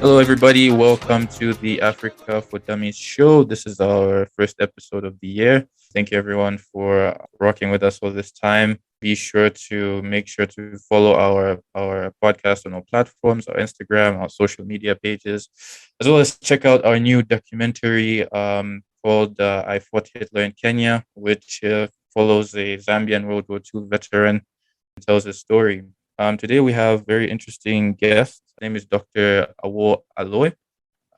Hello, everybody. Welcome to the Africa for Dummies show. This is our first episode of the year. Thank you, everyone, for rocking with us all this time. Be sure to follow our podcast on all platforms, our Instagram, our social media pages, as well as check out our new documentary called I Fought Hitler in Kenya, which follows a Zambian World War II veteran and tells his story. Today we have a very interesting guest. His name is Dr. Awol Allo.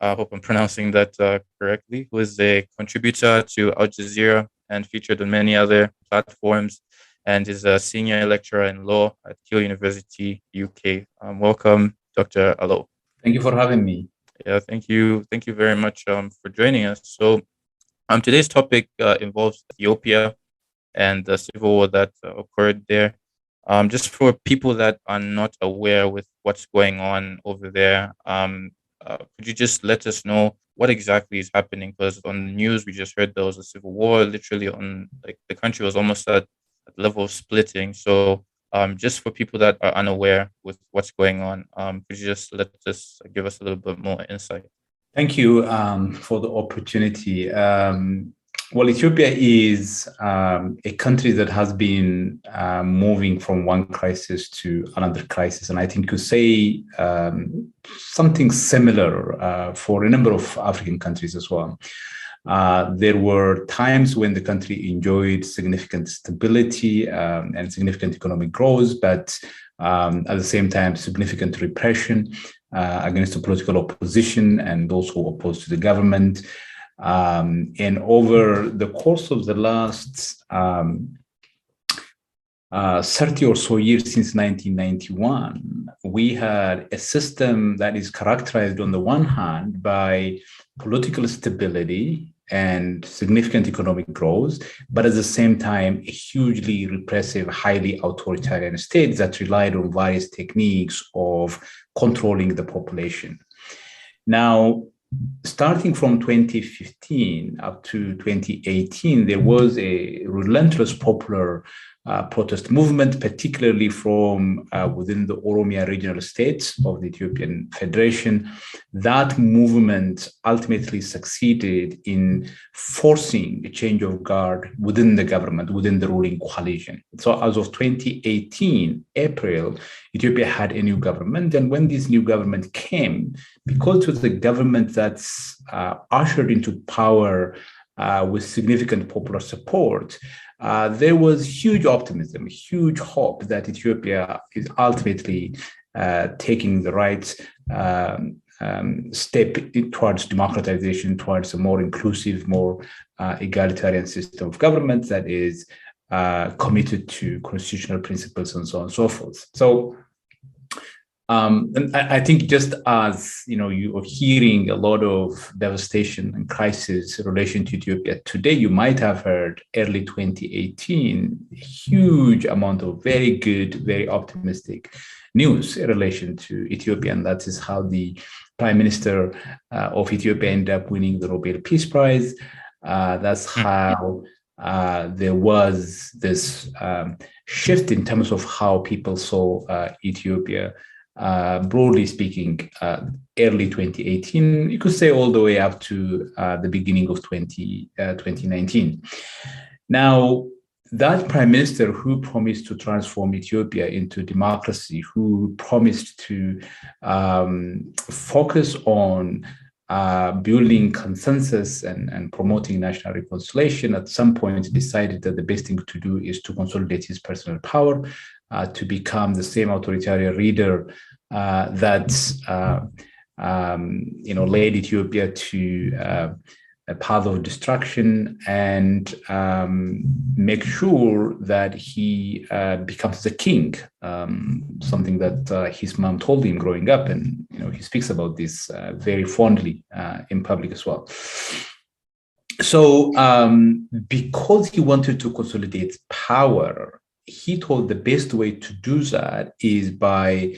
I hope I'm pronouncing that correctly. Who is a contributor to Al Jazeera and featured on many other platforms, and is a senior lecturer in law at Keele University, UK. Welcome, Dr. Allo. Thank you for having me. Yeah, thank you very much for joining us. So, today's topic involves Ethiopia and the civil war that occurred there. Just for people that are not aware with what's going on over there, could you just let us know what exactly is happening? Because on the news, we just heard there was a civil war, literally the country was almost at the level of splitting. So just for people that are unaware with what's going on, could you just give us a little bit more insight? Thank you for the opportunity. Well, Ethiopia is a country that has been moving from one crisis to another crisis. And I think you say something similar for a number of African countries as well. There were times when the country enjoyed significant stability and significant economic growth, but at the same time, significant repression against the political opposition and those who opposed to the government. And over the course of the last 30 or so years since 1991, we had a system that is characterized on the one hand by political stability and significant economic growth, but at the same time, a hugely repressive, highly authoritarian state that relied on various techniques of controlling the population. Now, starting from 2015 up to 2018, there was a relentless popular protest movement, particularly from within the Oromia regional states of the Ethiopian Federation. That movement ultimately succeeded in forcing a change of guard within the government, within the ruling coalition. So as of 2018, April, Ethiopia had a new government. And when this new government came, because it was a government that's ushered into power with significant popular support, there was huge optimism, huge hope that Ethiopia is ultimately taking the right step towards democratization, towards a more inclusive, more egalitarian system of government that is committed to constitutional principles and so on and so forth. So, and I think just as you are hearing a lot of devastation and crisis in relation to Ethiopia today, you might have heard early 2018 a huge amount of very good, very optimistic news in relation to Ethiopia, and that is how the Prime Minister of Ethiopia ended up winning the Nobel Peace Prize. That's how there was this shift in terms of how people saw Ethiopia. Broadly speaking, early 2018, you could say all the way up to the beginning of 2019. Now, that prime minister who promised to transform Ethiopia into democracy, who promised to focus on building consensus and promoting national reconciliation, at some point decided that the best thing to do is to consolidate his personal power, to become the same authoritarian leader that led Ethiopia to a path of destruction, and make sure that he becomes the king, something that his mom told him growing up, and he speaks about this very fondly in public as well. So because he wanted to consolidate power, he thought the best way to do that is by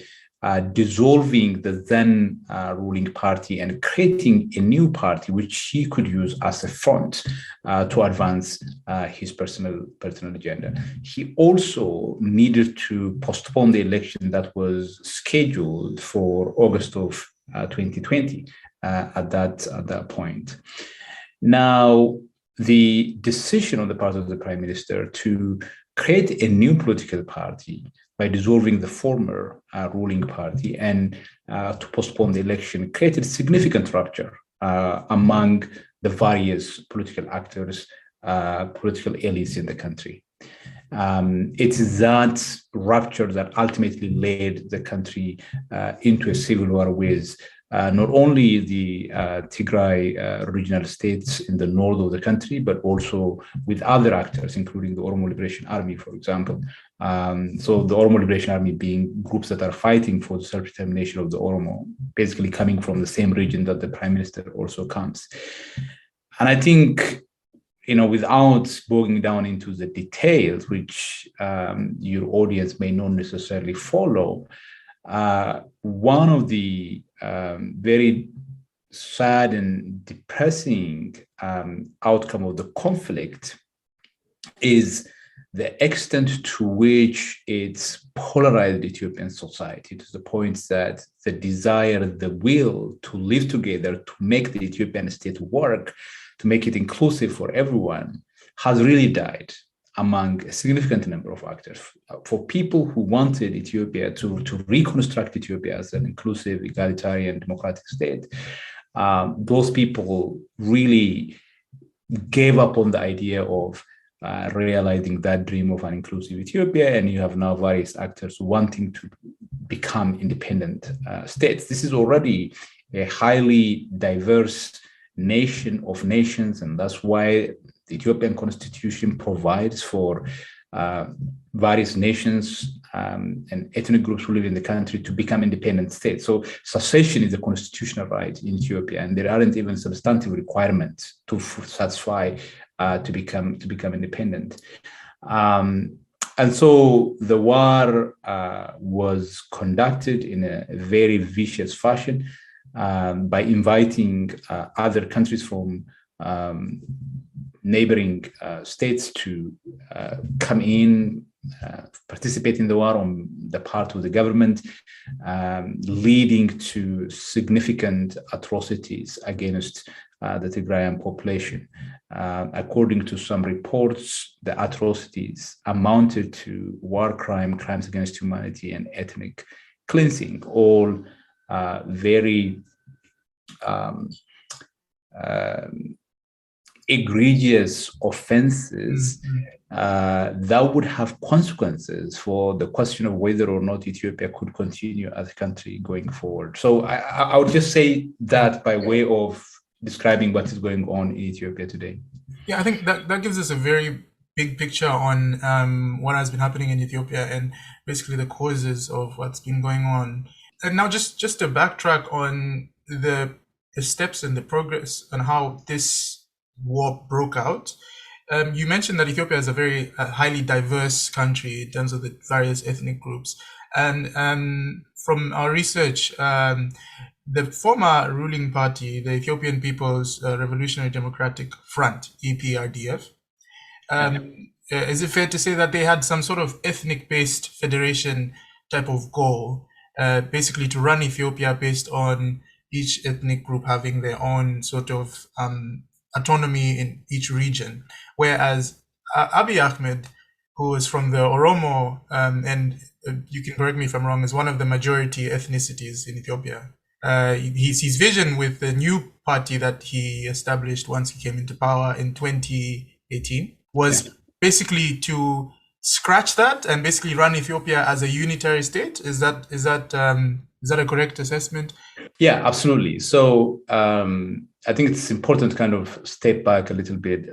dissolving the then ruling party and creating a new party, which he could use as a front to advance his personal agenda. He also needed to postpone the election that was scheduled for August of 2020 at that point. Now, the decision on the part of the Prime Minister to create a new political party by dissolving the former ruling party and to postpone the election created significant rupture among the various political actors, political elites in the country. It is that rupture that ultimately led the country into a civil war with not only the Tigray regional states in the north of the country, but also with other actors, including the Oromo Liberation Army, for example. So the Oromo Liberation Army being groups that are fighting for the self-determination of the Oromo, basically coming from the same region that the Prime Minister also comes. And I think, without bogging down into the details, which your audience may not necessarily follow, one of the very sad and depressing outcome of the conflict is the extent to which it's polarized Ethiopian society, to the point that the desire, the will to live together, to make the Ethiopian state work, to make it inclusive for everyone, has really died among a significant number of actors. For people who wanted Ethiopia to reconstruct Ethiopia as an inclusive, egalitarian, democratic state, those people really gave up on the idea of realizing that dream of an inclusive Ethiopia, and you have now various actors wanting to become independent states. This is already a highly diverse nation of nations, and that's why the Ethiopian constitution provides for various nations and ethnic groups who live in the country to become independent states. So secession is a constitutional right in Ethiopia, and there aren't even substantive requirements to satisfy to become independent. And so the war was conducted in a very vicious fashion by inviting other countries from neighboring states to come in, participate in the war on the part of the government, leading to significant atrocities against the Tigrayan population. According to some reports, the atrocities amounted to war crimes against humanity, and ethnic cleansing, all very egregious offenses that would have consequences for the question of whether or not Ethiopia could continue as a country going forward. So I would just say that by way of describing what is going on in Ethiopia today. Yeah, I think that gives us a very big picture on what has been happening in Ethiopia and basically the causes of what's been going on. And now just to backtrack on the steps and the progress and how this war broke out. You mentioned that Ethiopia is a very highly diverse country in terms of the various ethnic groups. And from our research, the former ruling party, the Ethiopian People's Revolutionary Democratic Front, EPRDF, is it fair to say that they had some sort of ethnic-based federation type of goal, basically to run Ethiopia based on each ethnic group having their own sort of autonomy in each region, whereas Abiy Ahmed, who is from the Oromo, and you can correct me if I'm wrong, is one of the majority ethnicities in Ethiopia. His vision with the new party that he established once he came into power in 2018 was basically to scratch that and basically run Ethiopia as a unitary state. Is that a correct assessment? Yeah, absolutely. So I think it's important to kind of step back a little bit,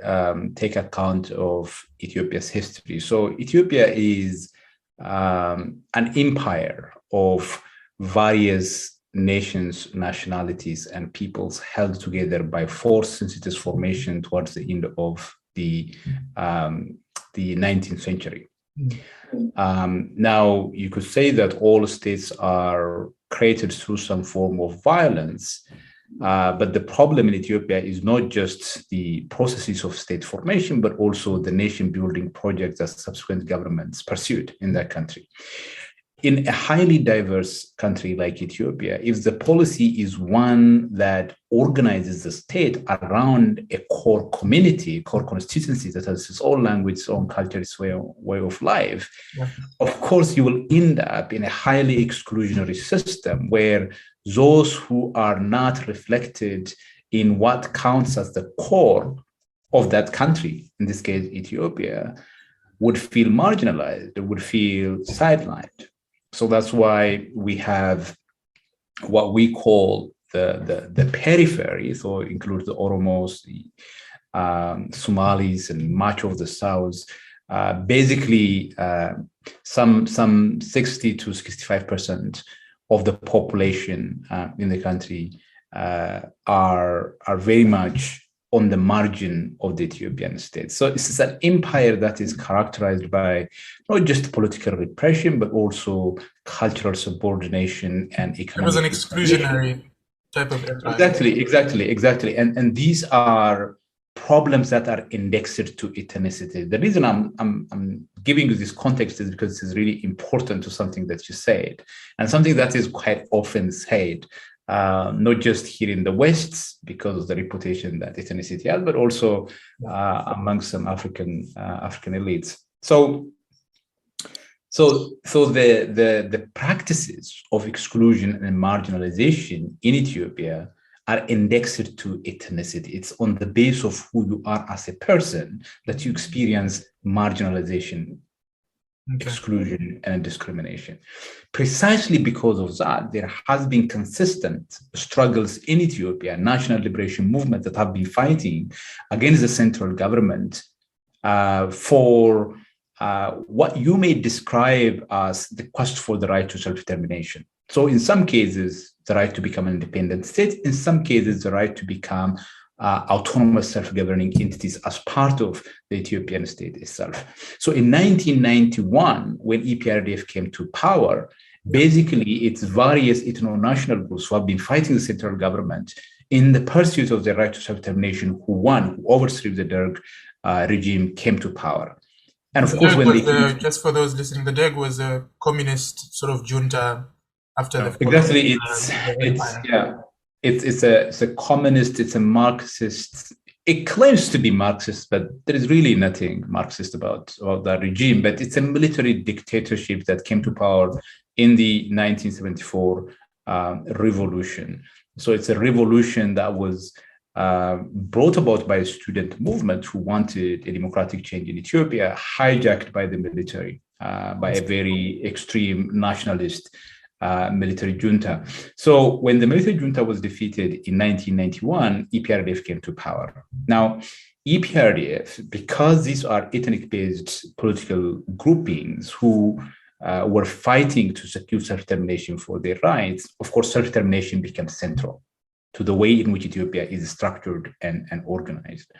take account of Ethiopia's history. So Ethiopia is an empire of various nations, nationalities, and peoples held together by force since its formation towards the end of the 19th century. Now, you could say that all states are created through some form of violence, but the problem in Ethiopia is not just the processes of state formation, but also the nation-building projects that subsequent governments pursued in that country. In a highly diverse country like Ethiopia, if the policy is one that organizes the state around a core community, core constituency that has its own language, its own culture, its way of life, of course, you will end up in a highly exclusionary system where those who are not reflected in what counts as the core of that country, in this case, Ethiopia, would feel marginalized, would feel sidelined. So that's why we have what we call the periphery, so it includes the Oromos, the Somalis, and much of the South. Basically, some 60 to 65% of the population in the country are very much on the margin of the Ethiopian state. So it's an empire that is characterized by not just political repression, but also cultural subordination and economic. It was an exclusionary type of empire. Exactly. And these are problems that are indexed to ethnicity. The reason I'm giving you this context is because it's really important to something that you said, and something that is quite often said, not just here in the West because of the reputation that ethnicity has, but also among some African elites. So the practices of exclusion and marginalization in Ethiopia are indexed to ethnicity. It's on the basis of who you are as a person that you experience marginalization, exclusion, and discrimination. Precisely because of that, there has been consistent struggles in Ethiopia, national liberation movements that have been fighting against the central government for what you may describe as the quest for the right to self-determination. So in some cases, the right to become an independent state, in some cases, the right to become autonomous self-governing entities as part of the Ethiopian state itself. So in 1991, when EPRDF came to power, basically it's various ethno-national groups who have been fighting the central government in the pursuit of the right to self-determination who overthrew the Derg regime, came to power. And of course, when just for those listening, the Derg was a communist sort of junta after the exactly. It's a communist. It's a Marxist. It claims to be Marxist, but there is really nothing Marxist about that regime. But it's a military dictatorship that came to power in the 1974 revolution. So it's a revolution that was brought about by a student movement who wanted a democratic change in Ethiopia, hijacked by the military, by a very extreme nationalist military junta. So when the military junta was defeated in 1991, EPRDF came to power. Now, EPRDF, because these are ethnic-based political groupings who were fighting to secure self-determination for their rights, of course, self-determination became central to the way in which Ethiopia is structured and organized.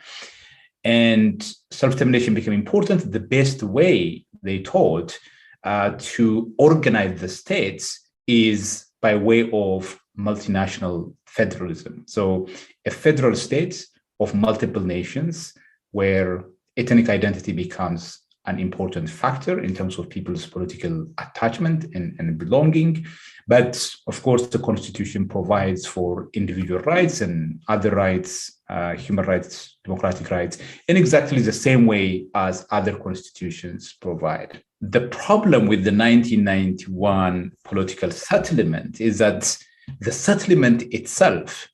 And self-determination became important. The best way, they thought, to organize the states is by way of multinational federalism. So a federal state of multiple nations where ethnic identity becomes an important factor in terms of people's political attachment and belonging. But of course, the Constitution provides for individual rights and other rights, human rights, democratic rights, in exactly the same way as other constitutions provide. The problem with the 1991 political settlement is that the settlement itself,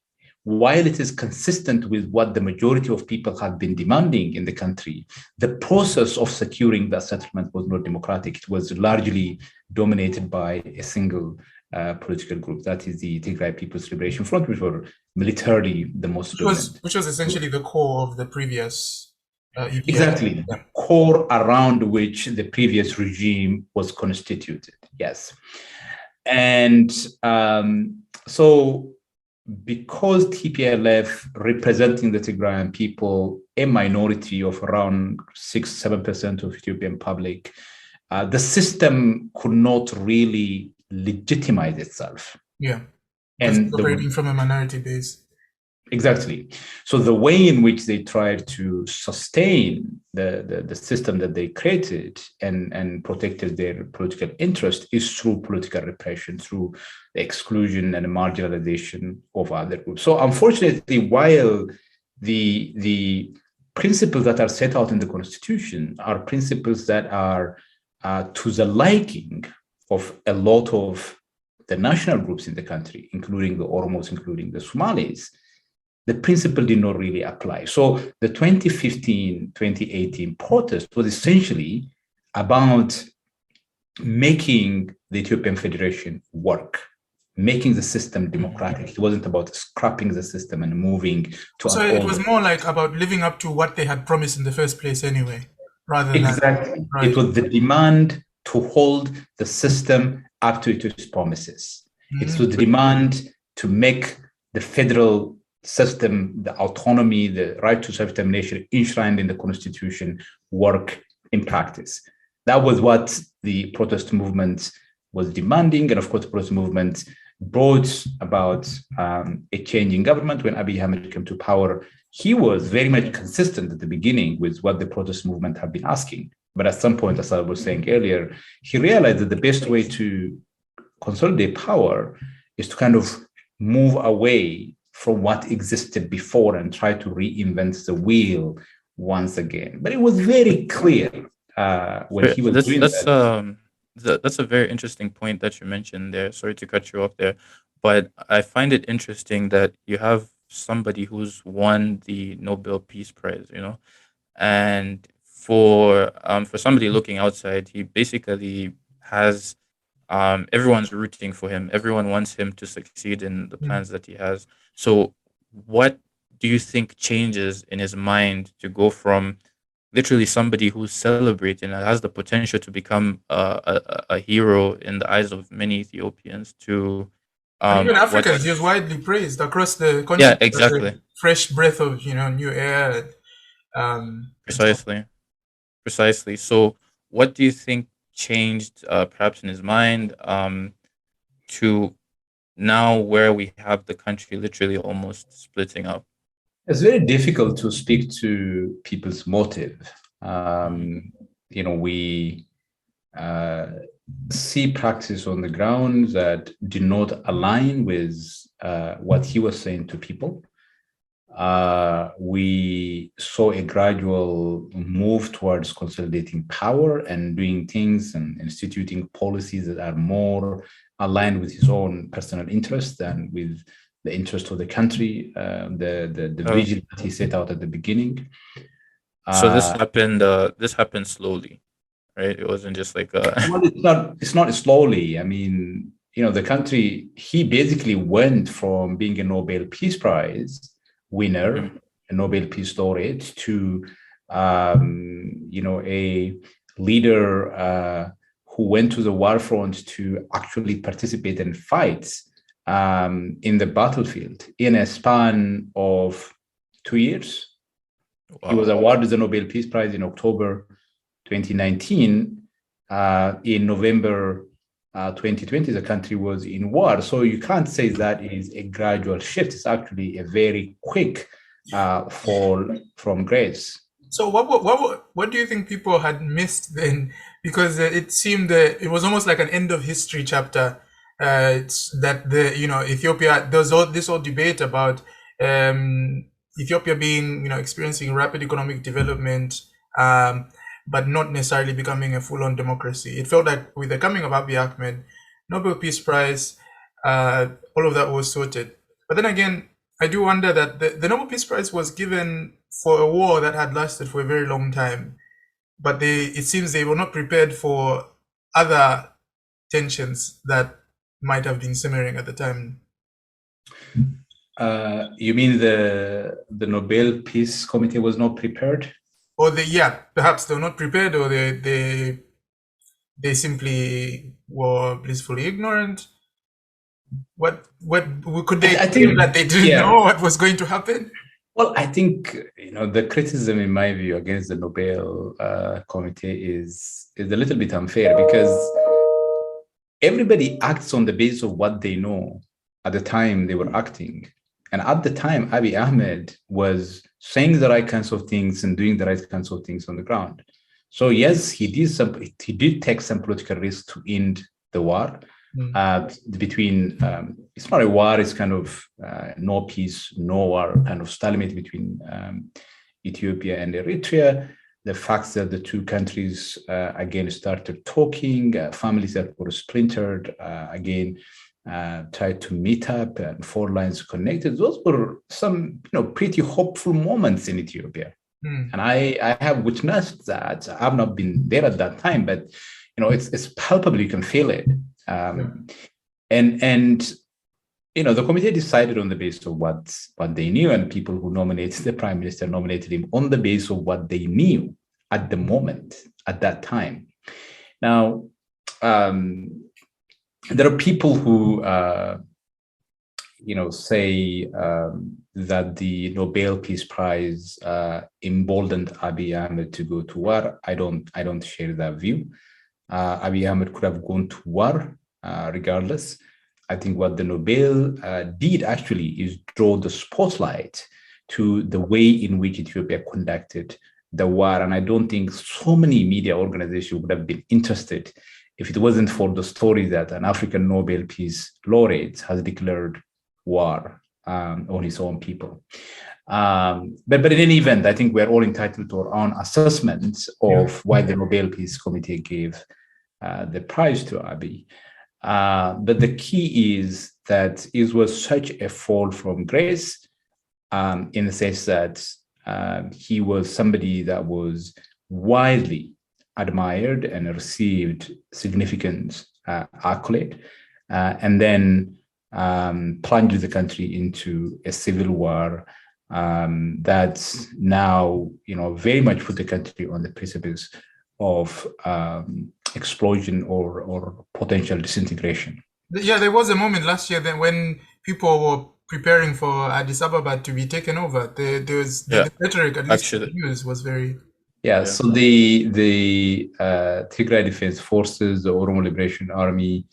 while it is consistent with what the majority of people have been demanding in the country, the process of securing that settlement was not democratic. It was largely dominated by a single political group, that is the Tigray People's Liberation Front, which were militarily the most dominant. Which was essentially the core of the previous EPRDF. Exactly, the core around which the previous regime was constituted, yes. And so because TPLF, representing the Tigrayan people, a minority of around 6-7% of Ethiopian public, the system could not really legitimize itself. Yeah. And operating from a minority base. Exactly. So the way in which they tried to sustain the system that they created and protected their political interest is through political repression, through the exclusion and the marginalization of other groups. So unfortunately, while the principles that are set out in the Constitution are principles that are to the liking of a lot of the national groups in the country, including the Oromos, including the Somalis, the principle did not really apply. So the 2015-2018 protest was essentially about making the Ethiopian Federation work, making the system democratic. It wasn't about scrapping the system and moving to... So it was more like about living up to what they had promised in the first place anyway, rather than... Exactly. Right. It was the demand to hold the system up to its promises. It was the demand to make the federal system, the autonomy, the right to self-determination enshrined in the Constitution work in practice. That was what the protest movement was demanding. And of course, the protest movement brought about a change in government. When Abiy Ahmed came to power, he was very much consistent at the beginning with what the protest movement had been asking. But at some point, as I was saying earlier, he realized that the best way to consolidate power is to kind of move away from what existed before and try to reinvent the wheel once again. But it was very clear when he was doing that. That's a very interesting point that you mentioned there. Sorry to cut you off there, but I find it interesting that you have somebody who's won the Nobel Peace Prize, and for somebody looking outside, he basically has everyone's rooting for him. Everyone wants him to succeed in the plans that he has. So what do you think changes in his mind to go from literally somebody who's celebrating and has the potential to become a hero in the eyes of many Ethiopians to even Africans? He was widely praised across the continent. Yeah, exactly. Fresh breath of new air. Precisely. So what do you think changed perhaps in his mind to now where we have the country literally almost splitting up? It's very difficult to speak to people's motive. We see practice on the ground that did not align with what he was saying to people. We saw a gradual move towards consolidating power and doing things and instituting policies that are more aligned with his own personal interest than with the interest of the country, the vision that he set out at the beginning. So this happened slowly, right? It wasn't just like well, it's not slowly. I mean, the country, he basically went from being a Nobel Peace Prize winner, a Nobel Peace Laureate, to a leader who went to the war front to actually participate and fight in the battlefield in a span of 2 years. Wow. He was awarded the Nobel Peace Prize in October 2019. In November 2020, the country was in war. So you can't say that is a gradual shift. It's actually a very quick fall from grace. So what do you think people had missed then? Because it seemed that it was almost like an end of history chapter. That Ethiopia, there's this whole debate about Ethiopia being experiencing rapid economic development, but not necessarily becoming a full-on democracy. It felt like with the coming of Abiy Ahmed, Nobel Peace Prize, all of that was sorted. But then again, I do wonder that the Nobel Peace Prize was given for a war that had lasted for a very long time, but it seems they were not prepared for other tensions that might have been simmering at the time. You mean the Nobel Peace Committee was not prepared? Or perhaps they were not prepared, or they simply were blissfully ignorant. What could they think that they didn't know what was going to happen? Well, I think the criticism, in my view, against the Nobel Committee is a little bit unfair because everybody acts on the basis of what they know at the time they were acting. And at the time, Abiy Ahmed was saying the right kinds of things and doing the right kinds of things on the ground. So yes, he did take some political risks to end the war. Between it's not a war, it's kind of no peace, no war, kind of stalemate between Ethiopia and Eritrea. The fact that the two countries again started talking, families that were splintered again tried to meet up and four lines connected. Those were some pretty hopeful moments in Ethiopia. And I have witnessed that. I've not been there at that time, but it's palpable. You can feel it. And the committee decided on the basis of what they knew, and people who nominated the prime minister nominated him on the basis of what they knew at the moment, at that time. Now, there are people who say that the Nobel Peace Prize emboldened Abiy Ahmed to go to war. I don't share that view. Abiy Ahmed could have gone to war regardless. I think what the Nobel did actually is draw the spotlight to the way in which Ethiopia conducted the war. And I don't think so many media organizations would have been interested if it wasn't for the story that an African Nobel Peace Laureate has declared war on his own people. But in any event, I think we're all entitled to our own assessments of why the Nobel Peace Committee gave the prize to Abiy. But the key is that it was such a fall from grace in the sense that he was somebody that was widely admired and received significant accolade, and then plunged the country into a civil war that's now, very much put the country on the precipice of explosion or potential disintegration. Yeah, there was a moment last year then when people were preparing for Addis Ababa to be taken over. There was the rhetoric, at least the news, was very. Yeah, so the Tigray Defense Forces, the Oromo Liberation Army,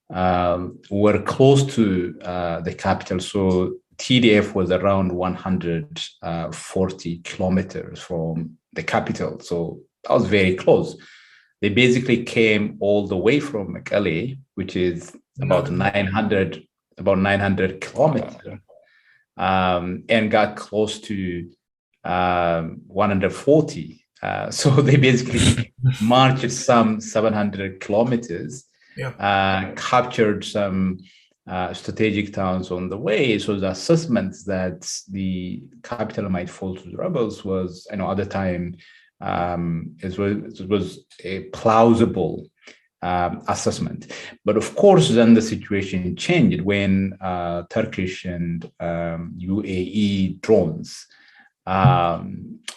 were close to the capital. So TDF was around 140 kilometers from the capital. So that was very close. They basically came all the way from Mekelle, which is about 900 kilometers, and got close to 140. So they basically marched some 700 kilometers, captured some strategic towns on the way. So the assessment that the capital might fall to the rebels was, at the time, it was a plausible assessment. But of course, then the situation changed when Turkish and UAE drones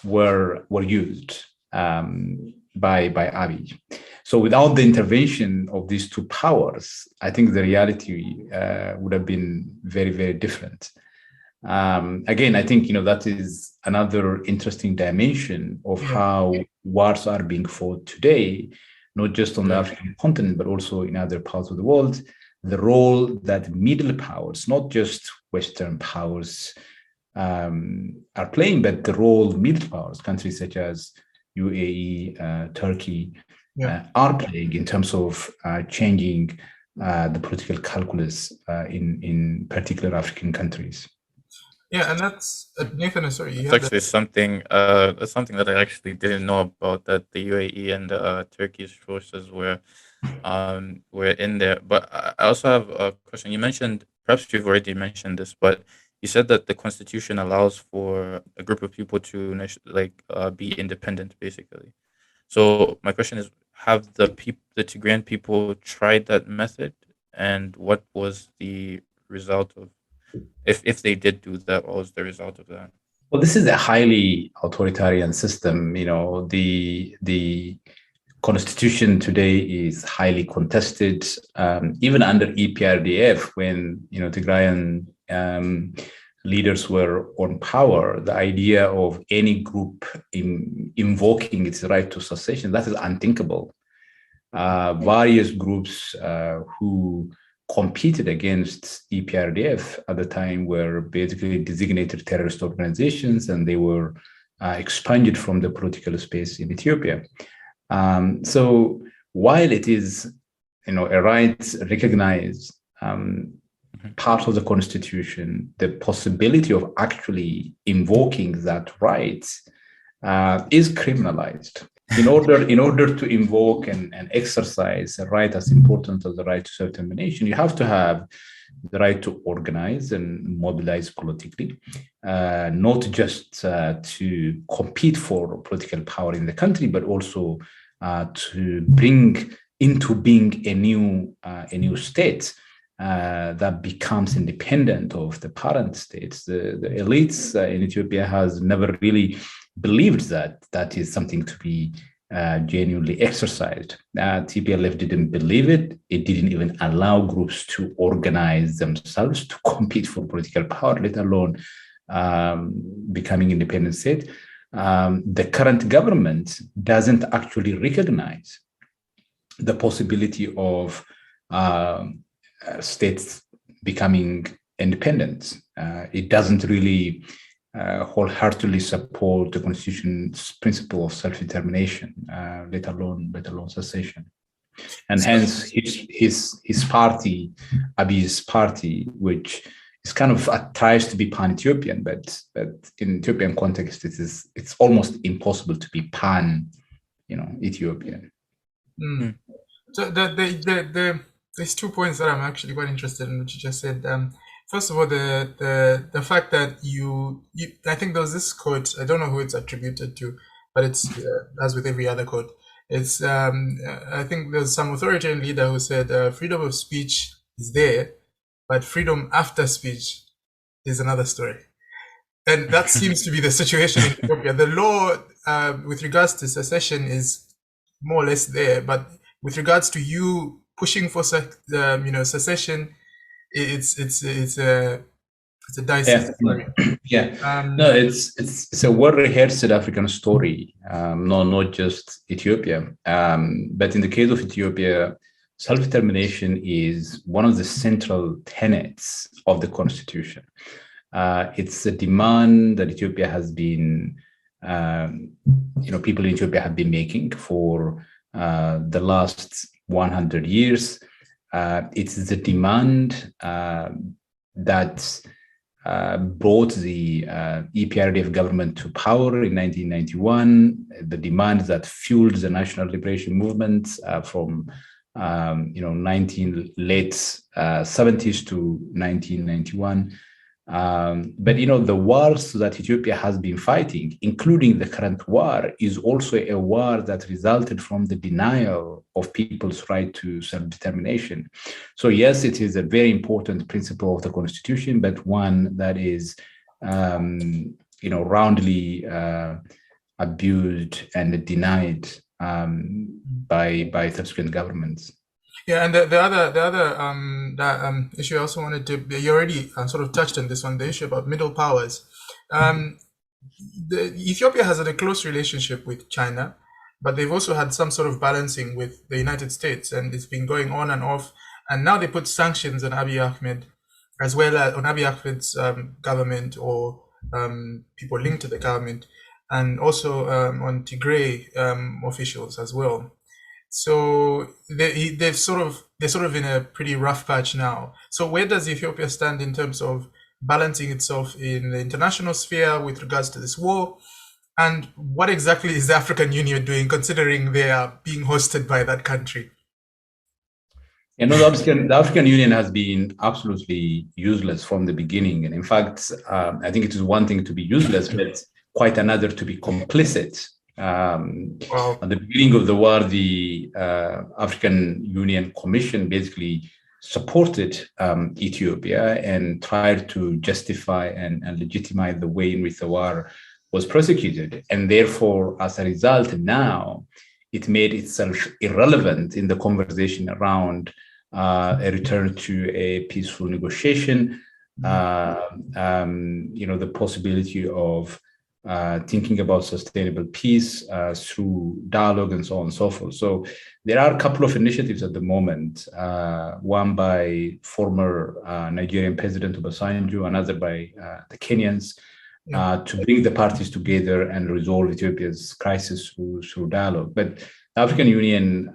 were used by Abiy. So without the intervention of these two powers, I think the reality would have been very, very different. Again, I think that is another interesting dimension of how wars are being fought today, not just on the African continent, but also in other parts of the world. The role that middle powers, not just Western powers, are playing, but the role middle powers, countries such as UAE, Turkey, are playing in terms of changing the political calculus in particular African countries. Yeah, and that's Nathan. Sorry, it's actually something that I actually didn't know about, that the UAE and the Turkish forces were in there. But I also have a question. You mentioned, perhaps you've already mentioned this, but you said that the constitution allows for a group of people to be independent, basically. So my question is, have the Tigrayan people tried that method, and what was the result of, if they did do that, what was the result of that? Well, this is a highly authoritarian system. The constitution today is highly contested, even under EPRDF, when Tigrayan leaders were on power, the idea of any group invoking its right to secession, that is unthinkable. Various groups who competed against EPRDF at the time were basically designated terrorist organizations, and they were expunged from the political space in Ethiopia. So while it is, a right recognized part of the constitution, the possibility of actually invoking that right is criminalized. In order to invoke and exercise a right as important as the right to self-determination, you have to have the right to organize and mobilize politically, not just to compete for political power in the country, but also to bring into being a new state that becomes independent of the parent states. The elites in Ethiopia has never really believed that is something to be genuinely exercised. TPLF didn't believe it. It didn't even allow groups to organize themselves to compete for political power, let alone becoming independent state. The current government doesn't actually recognize the possibility of states becoming independent. It doesn't really wholeheartedly support the constitution's principle of self-determination, let alone secession. And hence his party, Abiy's party, which is kind of tries to be pan-Ethiopian, but in Ethiopian context, it's almost impossible to be pan-Ethiopian. Mm. So there's 2 points that I'm actually quite interested in, which you just said. First of all, the fact that you I think there was this quote, I don't know who it's attributed to, but it's as with every other quote, it's I think there's some authoritarian leader who said freedom of speech is there, but freedom after speech is another story. And that seems to be the situation in Ethiopia. The law with regards to secession is more or less there, but with regards to you pushing for secession, it's a dicey story. No, it's a well-rehearsed South African story, not just Ethiopia. But in the case of Ethiopia, self-determination is one of the central tenets of the constitution. It's a demand that Ethiopia has been, people in Ethiopia have been making for the last 100 years. It's the demand that brought the EPRDF government to power in 1991, the demand that fueled the national liberation movement from late 70s to 1991. But the wars that Ethiopia has been fighting, including the current war, is also a war that resulted from the denial of people's right to self-determination. So yes, it is a very important principle of the constitution, but one that is, roundly abused and denied by subsequent governments. Yeah, and the other issue I also wanted to, you already sort of touched on this one, the issue about middle powers. Ethiopia has had a close relationship with China, but they've also had some sort of balancing with the United States, and it's been going on and off. And now they put sanctions on Abiy Ahmed, as well as on Abiy Ahmed's government or people linked to the government, and also on Tigray officials as well. So they're sort of in a pretty rough patch now. So where does Ethiopia stand in terms of balancing itself in the international sphere with regards to this war? And what exactly is the African Union doing, considering they are being hosted by that country? The African Union has been absolutely useless from the beginning. And in fact, I think it is one thing to be useless, but quite another to be complicit. At the beginning of the war, the African Union Commission basically supported Ethiopia and tried to justify and legitimize the way in which the war was prosecuted. And therefore, as a result, now it made itself irrelevant in the conversation around a return to a peaceful negotiation. the possibility of thinking about sustainable peace through dialogue and so on and so forth. So there are a couple of initiatives at the moment, one by former Nigerian President Obasanjo, another by the Kenyans, to bring the parties together and resolve Ethiopia's crisis through dialogue. But the African Union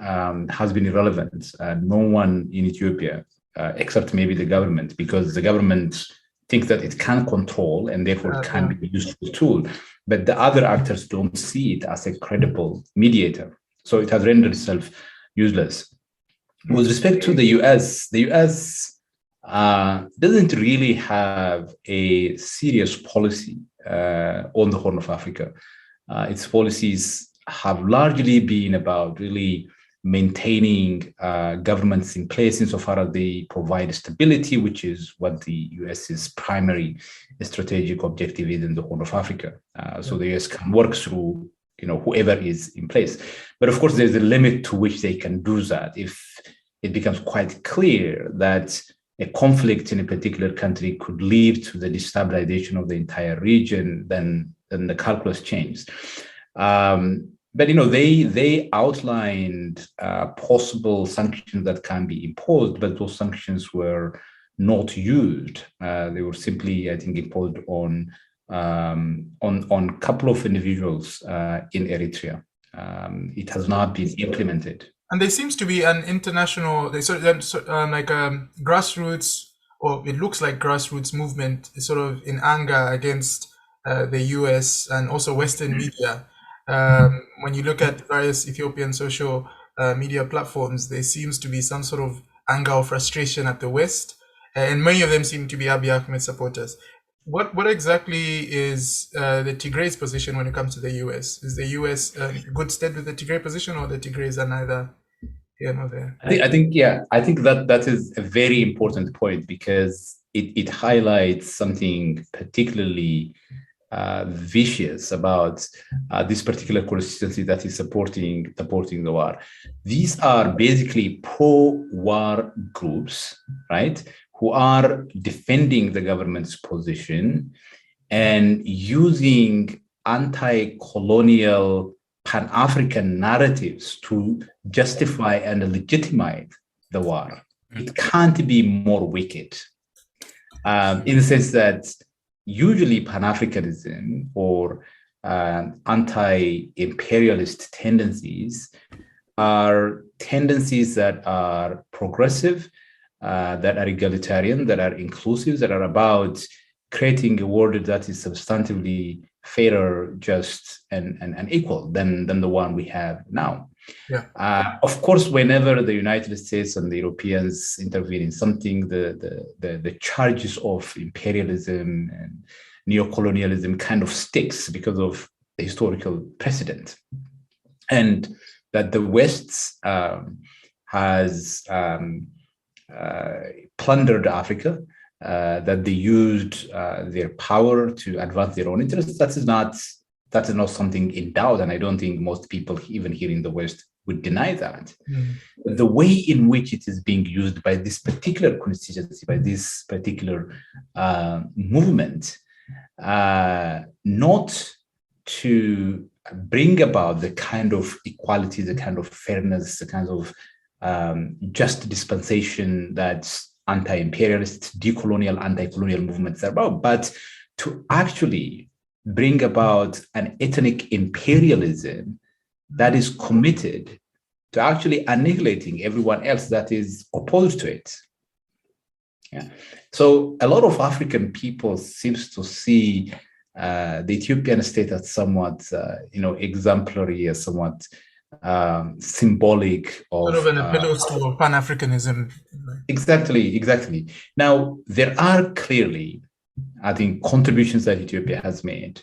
has been irrelevant. No one in Ethiopia, except maybe the government, because the government think that it can control and therefore it can be a useful tool. But the other actors don't see it as a credible mediator. So it has rendered itself useless. With respect to the US doesn't really have a serious policy on the Horn of Africa. Its policies have largely been about really maintaining governments in place insofar as they provide stability, which is what the US's primary strategic objective is in the Horn of Africa. So the US can work through, whoever is in place. But of course, there's a limit to which they can do that. If it becomes quite clear that a conflict in a particular country could lead to the destabilization of the entire region, then the calculus changes. But they outlined possible sanctions that can be imposed, but those sanctions were not used. They were simply, I think, imposed on a couple of individuals in Eritrea. It has not been implemented. And there seems to be an international, grassroots, or it looks like grassroots movement, sort of in anger against the US and also Western media. When you look at various Ethiopian social media platforms, there seems to be some sort of anger or frustration at the West, and many of them seem to be Abiy Ahmed supporters. What exactly is the Tigray's position when it comes to the US? Is the US good stead with the Tigray position, or the Tigrays are neither here nor there? I think that is a very important point, because it highlights something particularly vicious about this particular constituency that is supporting the war. These are basically pro-war groups, right, who are defending the government's position and using anti-colonial Pan-African narratives to justify and legitimize the war. It can't be more wicked, in the sense that usually Pan-Africanism or anti-imperialist tendencies are tendencies that are progressive, that are egalitarian, that are inclusive, that are about creating a world that is substantively fairer, just, and equal than the one we have now. Yeah. Of course, whenever the United States and the Europeans intervene in something, the charges of imperialism and neocolonialism kind of sticks because of the historical precedent, and that the West has plundered Africa, that they used their power to advance their own interests. That is not something in doubt, and I don't think most people, even here in the West, would deny that. The way in which it is being used by this particular constituency, by this particular movement, not to bring about the kind of equality, the kind of fairness, the kind of just dispensation that anti-imperialist, decolonial, anti-colonial movements are about, but to actually bring about an ethnic imperialism that is committed to actually annihilating everyone else that is opposed to it. Yeah. So a lot of African people seems to see the Ethiopian state as somewhat, exemplary, as somewhat symbolic of sort of an appeals to Pan-Africanism. Exactly. Now, there are clearly, I think, contributions that Ethiopia has made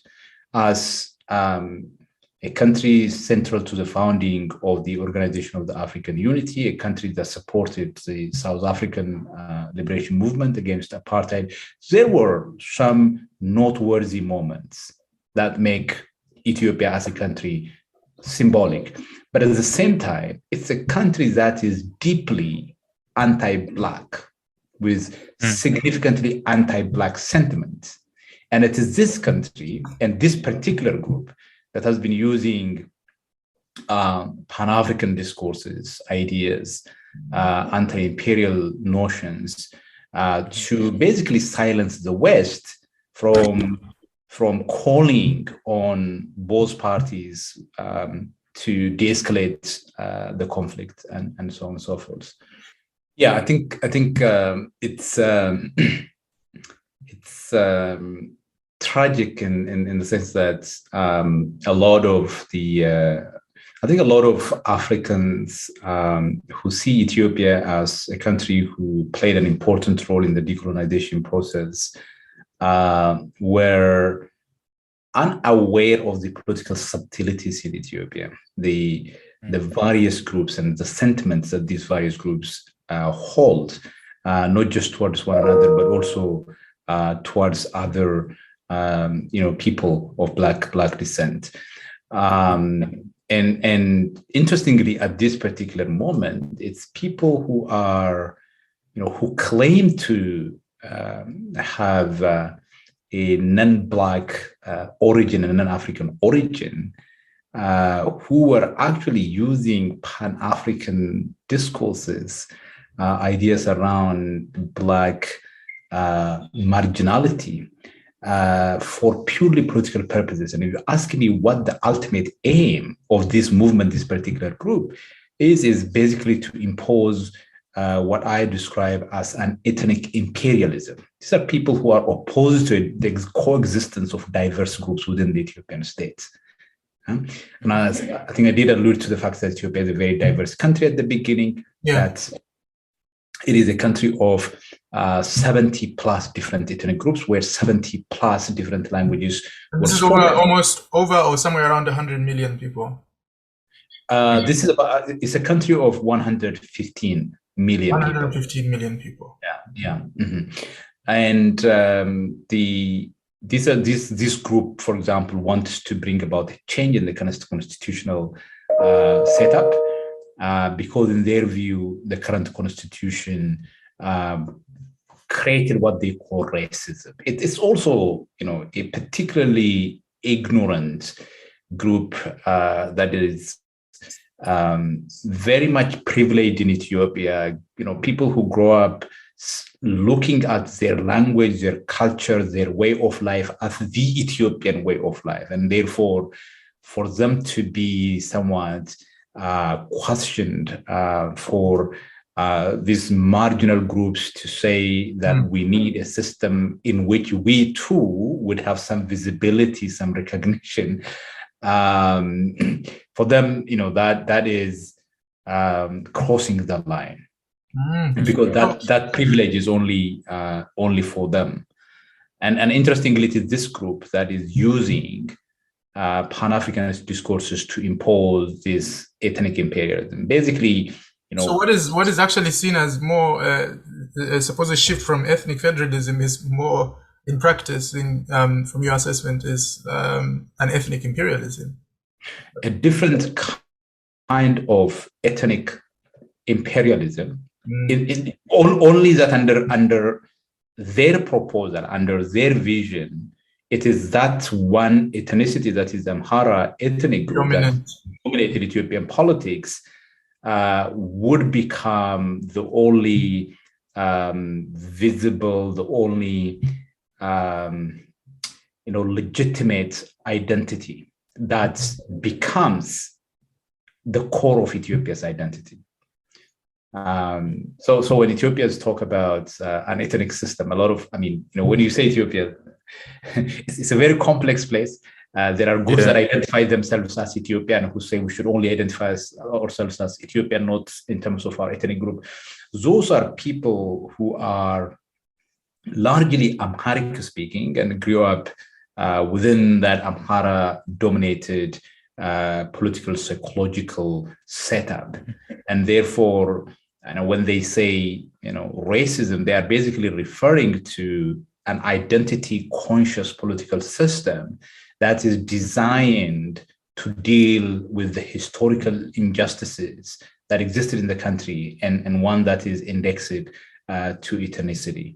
as a country central to the founding of the Organization of the African Unity, a country that supported the South African liberation movement against apartheid. There were some noteworthy moments that make Ethiopia as a country symbolic. But at the same time, it's a country that is deeply anti-Black. with significantly anti-Black sentiment. And it is this country and this particular group that has been using Pan-African discourses, ideas, anti-imperial notions to basically silence the West from calling on both parties to de-escalate the conflict and so on and so forth. Yeah, I think it's tragic in the sense that a lot of Africans who see Ethiopia as a country who played an important role in the decolonization process were unaware of the political subtleties in Ethiopia, the various groups and the sentiments that these various groups hold, not just towards one another, but also towards other people of black descent. And interestingly, at this particular moment, it's people who are, who claim to have a non-Black origin and non-African origin, who were actually using Pan-African discourses, ideas around Black marginality, for purely political purposes. And if you're asking me what the ultimate aim of this movement, this particular group, is basically to impose what I describe as an ethnic imperialism. These are people who are opposed to the coexistence of diverse groups within the Ethiopian state. And I think I did allude to the fact that Ethiopia is a very diverse country at the beginning, that it is a country of 70 plus different ethnic groups, where 70 plus different languages. This is over or somewhere around 100 million people. This is it's a country of 115 million 115 million people. Yeah. Mm-hmm. And this group, for example, wants to bring about a change in the constitutional setup, because in their view, the current constitution created what they call racism. It's also, a particularly ignorant group that is very much privileged in Ethiopia. People who grow up looking at their language, their culture, their way of life as the Ethiopian way of life, and therefore, for them to be somewhat questioned for these marginal groups to say that we need a system in which we too would have some visibility, some recognition. For them, that is crossing the line, because that privilege is only for them. And interestingly, it is this group that is using Pan-Africanist discourses to impose this ethnic imperialism. Basically, So what is actually seen as more suppose a shift from ethnic federalism is more in practice, from your assessment, is an ethnic imperialism. A different kind of ethnic imperialism. Only that under their proposal, under their vision, it is that one ethnicity, that is Amhara ethnic group, that dominated Ethiopian politics, would become the only visible, the only legitimate identity that becomes the core of Ethiopia's identity. So when Ethiopians talk about an ethnic system, a lot of, when you say Ethiopia, it's a very complex place. There are groups that identify themselves as Ethiopian, who say we should only identify ourselves as Ethiopian, not in terms of our ethnic group. Those are people who are largely Amharic speaking and grew up within that Amhara-dominated political, psychological setup. And therefore, when they say, racism, they are basically referring to an identity-conscious political system that is designed to deal with the historical injustices that existed in the country, and one that is indexed to ethnicity.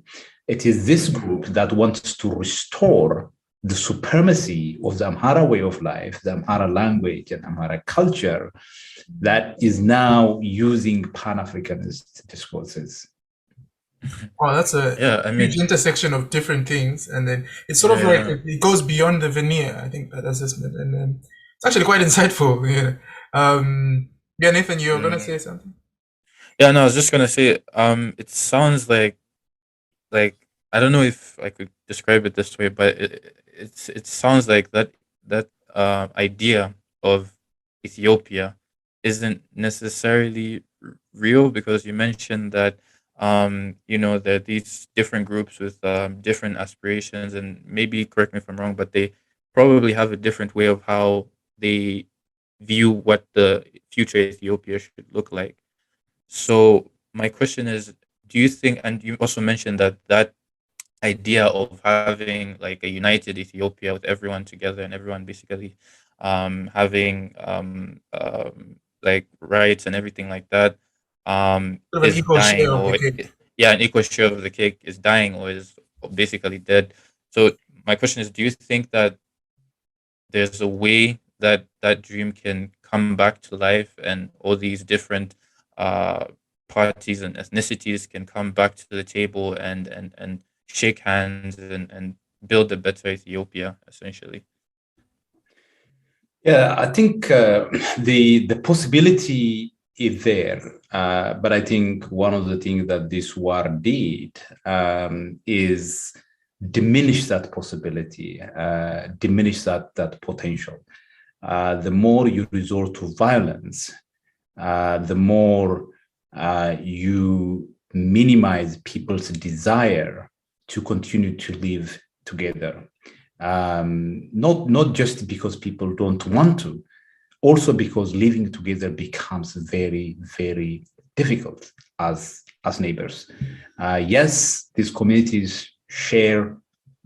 It is this group that wants to restore the supremacy of the Amhara way of life, the Amhara language and Amhara culture that is now using Pan-Africanist discourses. Oh, that's a huge intersection of different things, and then it's sort of like it goes beyond the veneer. I think that assessment, and then it's actually quite insightful. Yeah, Nathan, you're gonna say something? Yeah, no, I was just gonna say, it sounds like I don't know if I could describe it this way, but it sounds like that idea of Ethiopia isn't necessarily real, because you mentioned that there are these different groups with different aspirations, and maybe correct me if I'm wrong, but they probably have a different way of how they view what the future Ethiopia should look like. So my question is, do you think, and you also mentioned that idea of having like a united Ethiopia with everyone together and everyone basically having like rights and everything like that Sort of an is equal share dying, of the or cake. yeah, an equal share of the cake is dying or is basically dead. So my question is, do you think that there's a way that that dream can come back to life, and all these different uh, parties and ethnicities can come back to the table and shake hands and build a better Ethiopia, essentially? Yeah, I think the possibility is there, but I think one of the things that this war did is diminish that possibility, diminish that potential. The more you resort to violence, the more you minimize people's desire to continue to live together. Not just because people don't want to, also because living together becomes very, very difficult as neighbors. Yes, these communities share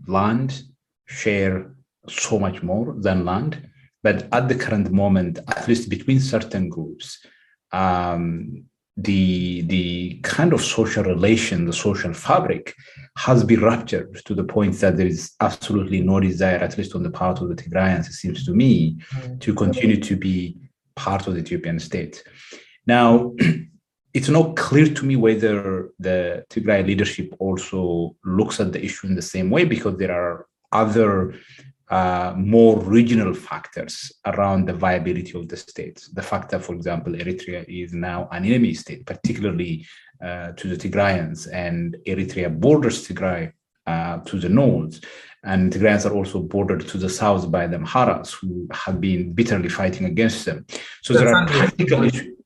land, share so much more than land, but at the current moment, at least between certain groups, the kind of social relation, the social fabric has been ruptured to the point that there is absolutely no desire, at least on the part of the Tigrayans, it seems to me, to continue to be part of the Ethiopian state. Now, it's not clear to me whether the Tigray leadership also looks at the issue in the same way, because there are other more regional factors around the viability of the state. The fact that, for example, Eritrea is now an enemy state, particularly to the Tigrayans, and Eritrea borders Tigray to the north, and Tigrayans are also bordered to the south by the Amharas, who have been bitterly fighting against them. So there are practical issues.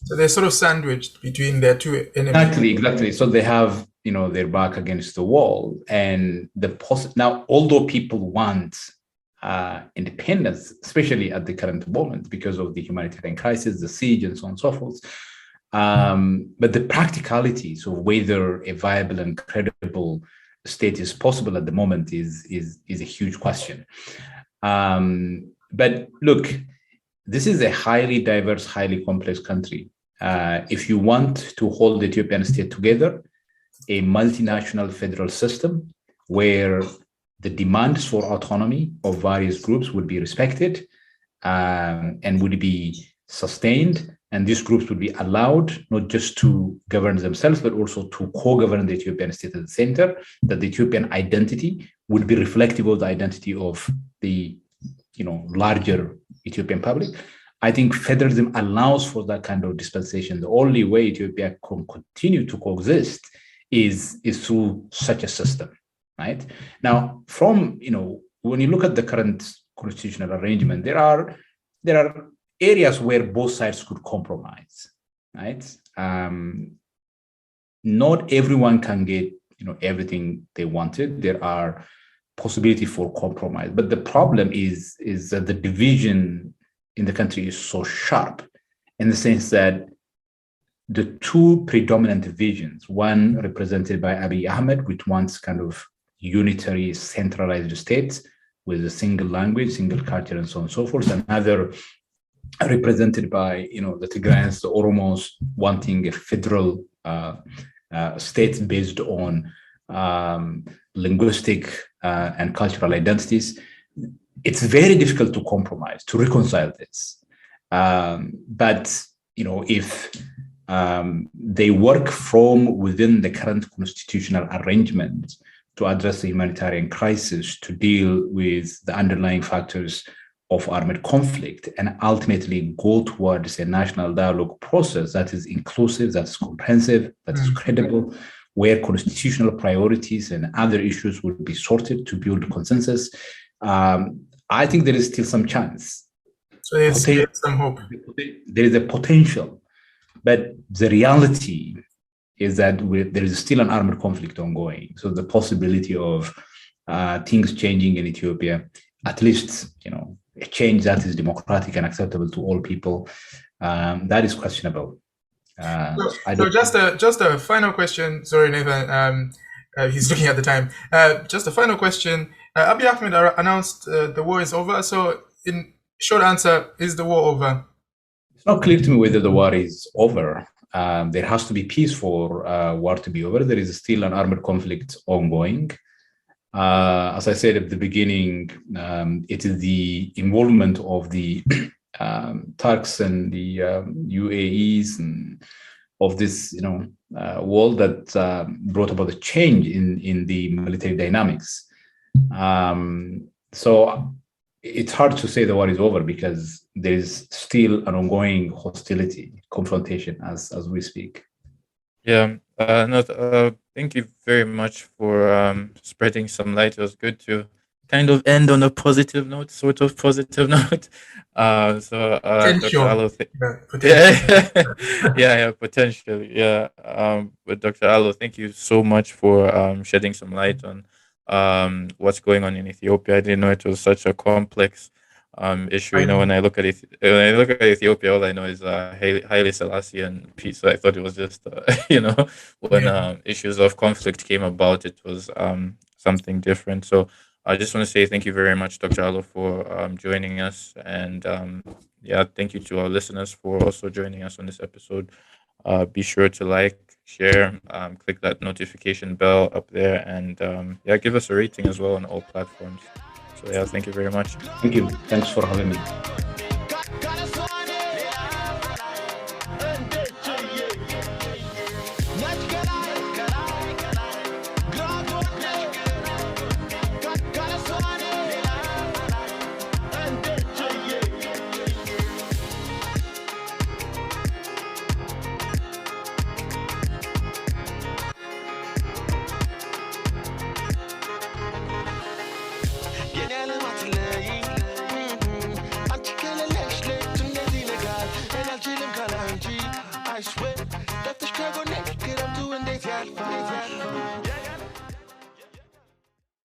So they're sort of sandwiched between their two enemies. Exactly. So they have, their back against the wall, and now, although people want independence, especially at the current moment because of the humanitarian crisis, the siege, and so on and so forth, but the practicalities of whether a viable and credible state is possible at the moment is a huge question. But look, this is a highly diverse, highly complex country. If you want to hold the Ethiopian state together, a multinational federal system where the demands for autonomy of various groups would be respected and would be sustained, and these groups would be allowed not just to govern themselves, but also to co-govern the Ethiopian state at the center, that the Ethiopian identity would be reflective of the identity of the larger Ethiopian public. I think federalism allows for that kind of dispensation. The only way Ethiopia can continue to coexist is through such a system, right? Now, from when you look at the current constitutional arrangement, there are areas where both sides could compromise, right? Not everyone can get everything they wanted. There are possibility for compromise, but the problem is that the division in the country is so sharp, in the sense that the two predominant visions, one represented by Abiy Ahmed, which wants kind of unitary, centralized states with a single language, single culture, and so on and so forth. Another represented by the Tigrayans, the Oromos, wanting a federal states based on linguistic and cultural identities, it's very difficult to compromise, to reconcile this. But if they work from within the current constitutional arrangement to address the humanitarian crisis, to deal with the underlying factors of armed conflict, and ultimately go towards a national dialogue process that is inclusive, that is comprehensive, that is credible, where constitutional priorities and other issues will be sorted to build consensus, I think there is still some chance. So there's some hope. There is a potential, but the reality is that there is still an armed conflict ongoing. So the possibility of things changing in Ethiopia, at least, a change that is democratic and acceptable to all people, that is questionable. So just a final question. Sorry, Nathan. He's looking at the time. Just a final question. Abiy Ahmed announced the war is over. So, in short answer, is the war over? It's not clear to me whether the war is over. There has to be peace for war to be over. There is still an armed conflict ongoing. As I said at the beginning, it is the involvement of the Turks and the UAEs and of this, world that brought about a change in the military dynamics. So it's hard to say the war is over because there is still an ongoing hostility, confrontation as we speak. Yeah, thank you very much for spreading some light. It was good to kind of end on a positive note, sort of positive note. Dr. Allo, potentially, yeah. But Dr. Allo, thank you so much for shedding some light on what's going on in Ethiopia. I didn't know it was such a complex issue. When I look at Ethiopia, all I know is Haile Selassie and peace. So I thought it was just when issues of conflict came about, it was something different. So I just want to say thank you very much, Dr. Allo, for joining us, and thank you to our listeners for also joining us on this episode. Be sure to like, share, click that notification bell up there, and give us a rating as well on all platforms. So thank you very much. Thank you. Thanks for having me.